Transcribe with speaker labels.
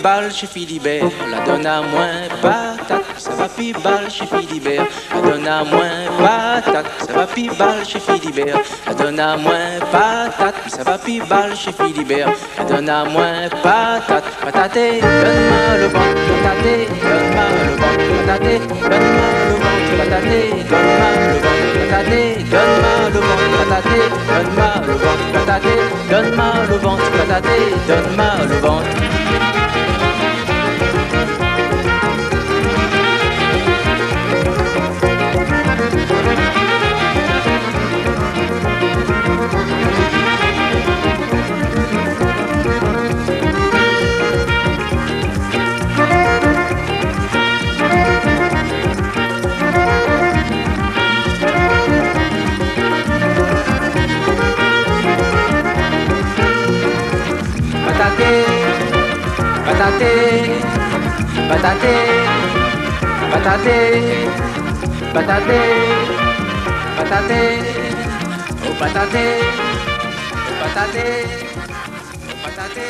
Speaker 1: balle chez Philibert, la donne à moins patate, ça va pi balle chez Philibert, la donne à moins patate, ça va pi balle chez Philibert, la donne à moins patate, ça va pi balle chez Philibert, la donne à moins patate, pataté, donne-moi le ventre, pataté, donne-moi le ventre, pataté, donne-moi le ventre, pataté, donne-moi le ventre, pataté, donne-moi le ventre, pataté, donne-moi le ventre, pataté, donne-moi le ventre, pataté, donne-moi le ventre. Pataté, pataté, pataté, pataté, pataté, oh pataté, oh pataté, oh pataté.